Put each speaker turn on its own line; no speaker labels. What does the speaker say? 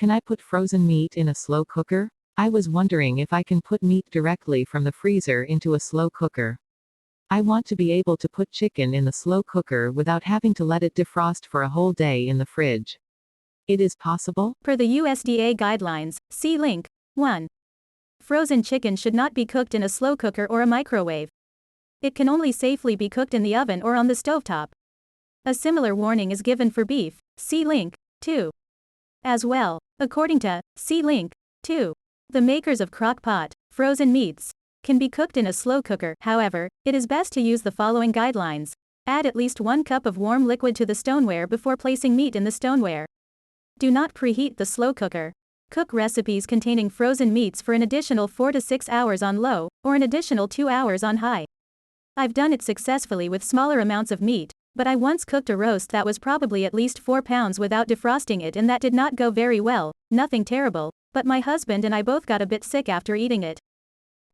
Can I put frozen meat in a slow cooker? I was wondering if I can put meat directly from the freezer into a slow cooker. I want to be able to put chicken in the slow cooker without having to let it defrost for a whole day in the fridge. It is possible?
Per the USDA guidelines, see link 1. Frozen chicken should not be cooked in a slow cooker or a microwave. It can only safely be cooked in the oven or on the stovetop. A similar warning is given for beef, see link 2. As well, according to see link 2, the makers of crock-pot frozen meats can be cooked in a slow cooker. However, it is best to use the following guidelines. Add at least 1 cup of warm liquid to the stoneware before placing meat in the stoneware. Do not preheat the slow cooker. Cook recipes containing frozen meats for an additional 4 to 6 hours on low, or an additional 2 hours on high. I've done it successfully with smaller amounts of meat, but I once cooked a roast that was probably at least 4 pounds without defrosting it, and that did not go very well. Nothing terrible, but my husband and I both got a bit sick after eating it.